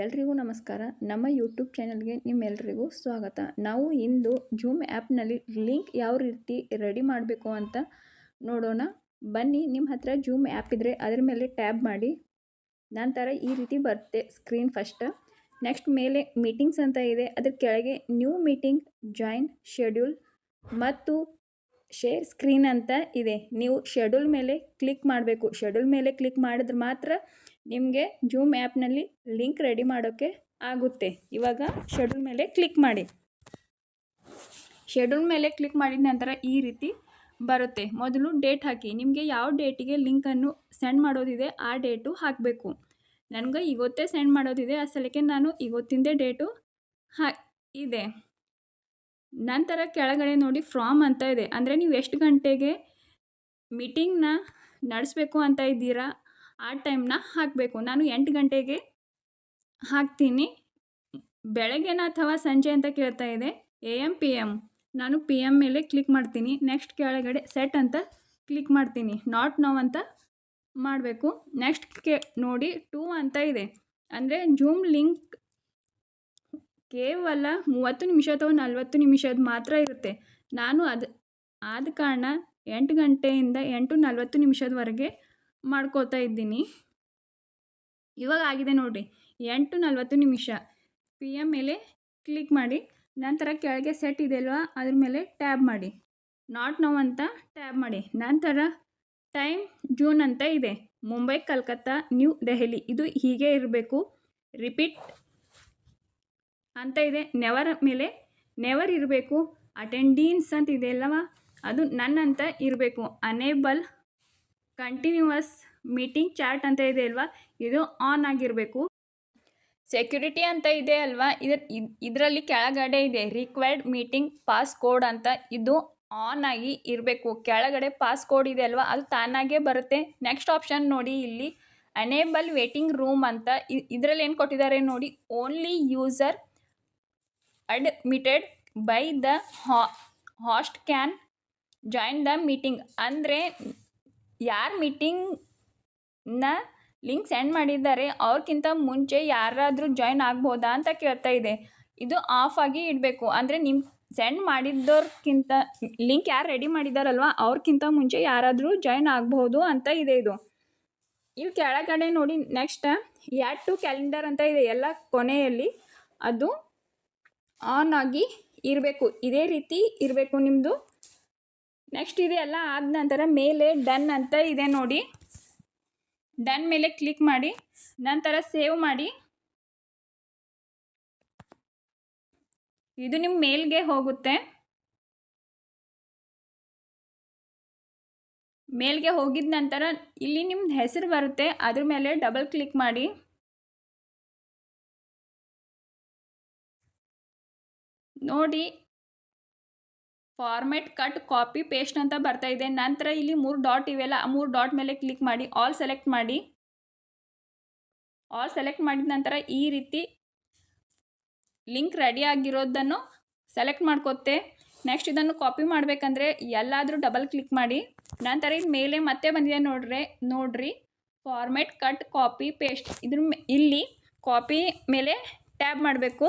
ಎಲ್ರಿಗೂ ನಮಸ್ಕಾರ. ನಮ್ಮ ಯೂಟ್ಯೂಬ್ ಚಾನಲ್ಗೆ ನಿಮ್ಮೆಲ್ಲರಿಗೂ ಸ್ವಾಗತ. ನಾವು ಇಂದು ಜೂಮ್ ಆ್ಯಪ್ನಲ್ಲಿ ಲಿಂಕ್ ಯಾವ ರೀತಿ ರೆಡಿ ಮಾಡಬೇಕು ಅಂತ ನೋಡೋಣ. ಬನ್ನಿ, ನಿಮ್ಮ ಹತ್ರ ಜೂಮ್ ಆ್ಯಪ್ ಇದ್ದರೆ ಅದರ ಮೇಲೆ ಟ್ಯಾಬ್ ಮಾಡಿ. ನಂತರ ಈ ರೀತಿ ಬರುತ್ತೆ ಸ್ಕ್ರೀನ್. ನೆಕ್ಸ್ಟ್ ಮೇಲೆ ಮೀಟಿಂಗ್ಸ್ ಅಂತ ಇದೆ, ಅದ್ರ ಕೆಳಗೆ ನ್ಯೂ ಮೀಟಿಂಗ್, ಜಾಯಿನ್, ಶೆಡ್ಯೂಲ್ ಮತ್ತು ಶೇರ್ ಸ್ಕ್ರೀನ್ ಅಂತ ಇದೆ. ನೀವು ಶೆಡ್ಯೂಲ್ ಮೇಲೆ ಕ್ಲಿಕ್ ಮಾಡಬೇಕು. ಶೆಡ್ಯೂಲ್ ಮೇಲೆ ಕ್ಲಿಕ್ ಮಾಡಿದ್ರೆ ಮಾತ್ರ ನಿಮಗೆ ಜೂಮ್ ಆ್ಯಪ್ನಲ್ಲಿ ಲಿಂಕ್ ರೆಡಿ ಮಾಡೋಕ್ಕೆ ಆಗುತ್ತೆ. ಇವಾಗ ಶೆಡ್ಯೂಲ್ ಮೇಲೆ ಕ್ಲಿಕ್ ಮಾಡಿ. ಶೆಡ್ಯೂಲ್ ಮೇಲೆ ಕ್ಲಿಕ್ ಮಾಡಿದ ನಂತರ ಈ ರೀತಿ ಬರುತ್ತೆ. ಮೊದಲು ಡೇಟ್ ಹಾಕಿ. ನಿಮಗೆ ಯಾವ ಡೇಟಿಗೆ ಲಿಂಕನ್ನು ಸೆಂಡ್ ಮಾಡೋದಿದೆ ಆ ಡೇಟು ಹಾಕಬೇಕು. ನನಗೆ ಇವತ್ತೇ ಸೆಂಡ್ ಮಾಡೋದಿದೆ, ಆ ಸಲಕ್ಕೆ ನಾನು ಇವತ್ತಿಂದೇ ಡೇಟು ಇದೆ. ನಂತರ ಕೆಳಗಡೆ ನೋಡಿ ಫ್ರಾಮ್ ಅಂತ ಇದೆ, ಅಂದರೆ ನೀವು ಎಷ್ಟು ಗಂಟೆಗೆ ಮೀಟಿಂಗ್ನ ನಡೆಸಬೇಕು ಅಂತ ಇದ್ದೀರಾ ಆ ಟೈಮ್ನ ಹಾಕಬೇಕು. ನಾನು 8 ಗಂಟೆಗೆ ಹಾಕ್ತೀನಿ. ಬೆಳಗ್ಗೆನ ಅಥವಾ ಸಂಜೆ ಅಂತ ಕೇಳ್ತಾ ಇದೆ, AM PM. ನಾನು PM ಮೇಲೆ ಕ್ಲಿಕ್ ಮಾಡ್ತೀನಿ. ನೆಕ್ಸ್ಟ್ ಕೆಳಗಡೆ ಸೆಟ್ ಅಂತ ಕ್ಲಿಕ್ ಮಾಡ್ತೀನಿ. ನಾಟ್ ನೌ ಅಂತ ಮಾಡಬೇಕು. ನೆಕ್ಸ್ಟ್ ನೋಡಿ 2 ಅಂತ ಇದೆ, ಅಂದರೆ ಜೂಮ್ ಲಿಂಕ್ ಕೇವಲ 30 ನಿಮಿಷ ಅಥವಾ 40 ನಿಮಿಷದ ಮಾತ್ರ ಇರುತ್ತೆ. ನಾನು ಆದ ಕಾರಣ 8 ಗಂಟೆಯಿಂದ 8:40 ನಿಮಿಷದವರೆಗೆ ಮಾಡ್ಕೋತಾ ಇದ್ದೀನಿ. ಇವಾಗ ಆಗಿದೆ ನೋಡಿರಿ, 8:40 ನಿಮಿಷ. PM ಮೇಲೆ ಕ್ಲಿಕ್ ಮಾಡಿ. ನಂತರ ಕೆಳಗೆ ಸೆಟ್ ಇದೆ ಅಲ್ವಾ, ಅದ್ರ ಮೇಲೆ ಟ್ಯಾಬ್ ಮಾಡಿ. ನಾಟ್ ನೌ ಅಂತ ಟ್ಯಾಬ್ ಮಾಡಿ. ನಂತರ ಟೈಮ್ ಜೂನ್ ಅಂತ ಇದೆ, ಮುಂಬೈ, ಕಲ್ಕತ್ತಾ, ನ್ಯೂ ದೆಹಲಿ. ಇದು ಹೀಗೆ ಇರಬೇಕು. ರಿಪೀಟ್ ಅಂತ ಇದೆ, ನೆವರ್ ಮೇಲೆ ನೆವರ್ ಇರಬೇಕು. ಅಟೆಂಡೀನ್ಸ್ ಅಂತ ಇದೆ ಅಲ್ಲವಾ, ಅದು ನನ್ ಅಂತ ಇರಬೇಕು. ಅನೇಬಲ್ ಕಂಟಿನ್ಯೂವಸ್ ಮೀಟಿಂಗ್ ಚಾಟ್ ಅಂತ ಇದೆ ಅಲ್ವಾ, ಇದು ಆನ್ ಆಗಿರಬೇಕು. ಸೆಕ್ಯೂರಿಟಿ ಅಂತ ಇದೆ ಅಲ್ವಾ, ಇದರಲ್ಲಿ ಕೆಳಗಡೆ ಇದೆ ರಿಕ್ವೈರ್ಡ್ ಮೀಟಿಂಗ್ ಪಾಸ್ ಕೋಡ್ ಅಂತ, ಇದು ಆನ್ ಆಗಿ ಇರಬೇಕು. ಕೆಳಗಡೆ ಪಾಸ್ ಕೋಡ್ ಇದೆ ಅಲ್ವಾ, ಅದು ತಾನಾಗೇ ಬರುತ್ತೆ. ನೆಕ್ಸ್ಟ್ ಆಪ್ಷನ್ ನೋಡಿ, ಇಲ್ಲಿ ಅನೇಬಲ್ ವೇಟಿಂಗ್ ರೂಮ್ ಅಂತ. ಇದರಲ್ಲಿ ಏನು ಕೊಟ್ಟಿದ್ದಾರೆ ನೋಡಿ, only user admitted by the hoist can join the meeting. ಅಂದರೆ ಯಾರು ಮೀಟಿಂಗ್ನ ಲಿಂಕ್ ಸೆಂಡ್ ಮಾಡಿದ್ದಾರೆ ಅವ್ರಿಗಿಂತ ಮುಂಚೆ ಯಾರಾದರೂ ಜಾಯಿನ್ ಆಗ್ಬೋದಾ ಅಂತ ಕೇಳ್ತಾ ಇದೆ. ಇದು ಆಫ್ ಆಗಿ ಇಡಬೇಕು. ಅಂದರೆ ನಿಮ್ಮ ಸೆಂಡ್ ಮಾಡಿದ್ದವ್ರಿಗಿಂತ ಲಿಂಕ್ ಯಾರು ರೆಡಿ ಮಾಡಿದಾರಲ್ವ ಅವ್ರಿಗಿಂತ ಮುಂಚೆ ಯಾರಾದರೂ ಜಾಯಿನ್ ಆಗ್ಬೋದು ಅಂತ ಇದೆ ಇದು. ಇಲ್ಲಿ ಕೆಳಗಡೆ ನೋಡಿ ನೆಕ್ಸ್ಟ್ ಆ್ಯಡ್ ಟು ಕ್ಯಾಲೆಂಡರ್ ಅಂತ ಇದೆ ಎಲ್ಲ ಕೊನೆಯಲ್ಲಿ, ಅದು ಆನ್ ಆಗಿ ಇರಬೇಕು. ಇದೇ ರೀತಿ ಇರಬೇಕು ನಿಮ್ಮದು. ನೆಕ್ಸ್ಟ್ ಇದೆಲ್ಲ ಆದ ನಂತರ ಮೇಲೆ ಡನ್ ಅಂತ ಇದೆ ನೋಡಿ, ಡನ್ ಮೇಲೆ ಕ್ಲಿಕ್ ಮಾಡಿ. ನಂತರ ಸೇವ್ ಮಾಡಿ. ಇದು ನಿಮ್ಮ ಮೇಲ್ಗೆ ಹೋಗುತ್ತೆ. ಮೇಲ್ಗೆ ಹೋಗಿದ ನಂತರ ಇಲ್ಲಿ ನಿಮ್ಮ ಹೆಸರು ಬರುತ್ತೆ, ಅದ್ರ ಮೇಲೆ ಡಬಲ್ ಕ್ಲಿಕ್ ಮಾಡಿ. ನೋಡಿ ಫಾರ್ಮೆಟ್, ಕಟ್, ಕಾಪಿ, ಪೇಸ್ಟ್ ಅಂತ ಬರ್ತಾ ಇದೆ. ನಂತರ ಇಲ್ಲಿ 3 ಡಾಟ್ ಇವೆಲ್ಲ, ಆ 3 ಡಾಟ್ ಮೇಲೆ ಕ್ಲಿಕ್ ಮಾಡಿ. ಆಲ್ ಸೆಲೆಕ್ಟ್ ಮಾಡಿ. ಆಲ್ ಸೆಲೆಕ್ಟ್ ಮಾಡಿದ ನಂತರ ಈ ರೀತಿ ಲಿಂಕ್ ರೆಡಿ ಆಗಿರೋದನ್ನು ಸೆಲೆಕ್ಟ್ ಮಾಡ್ಕೊತೆ. ನೆಕ್ಸ್ಟ್ ಇದನ್ನು ಕಾಪಿ ಮಾಡಬೇಕಂದ್ರೆ ಎಲ್ಲಾದರೂ ಡಬಲ್ ಕ್ಲಿಕ್ ಮಾಡಿ. ನಂತರ ಇದು ಮೇಲೆ ಮತ್ತೆ ಬಂದಿದೆ ನೋಡ್ರಿ ಫಾರ್ಮೆಟ್, ಕಟ್, ಕಾಪಿ, ಪೇಸ್ಟ್. ಇಲ್ಲಿ ಕಾಪಿ ಮೇಲೆ ಟ್ಯಾಬ್ ಮಾಡಬೇಕು.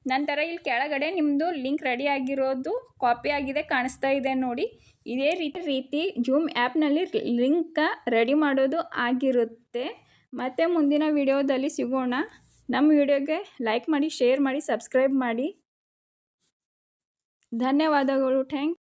ನಂತರ ಇಲ್ಲಿ ಕೆಳಗಡೆ ನಿಮ್ಮದು ಲಿಂಕ್ ರೆಡಿ ಆಗಿರೋದು ಕಾಪಿ ಆಗಿದೆ ಕಾಣಿಸ್ತಾ ಇದೆ ನೋಡಿ. ಇದೇ ರೀತಿ ಜೂಮ್ ಆ್ಯಪ್ನಲ್ಲಿ ಲಿಂಕ್ ರೆಡಿ ಮಾಡೋದು ಆಗಿರುತ್ತೆ. ಮತ್ತೆ ಮುಂದಿನ ವಿಡಿಯೋದಲ್ಲಿ ಸಿಗೋಣ. ನಮ್ಮ ವಿಡಿಯೋಗೆ ಲೈಕ್ ಮಾಡಿ, ಶೇರ್ ಮಾಡಿ, ಸಬ್ಸ್ಕ್ರೈಬ್ ಮಾಡಿ. ಧನ್ಯವಾದಗಳು. ಥ್ಯಾಂಕ್ಸ್.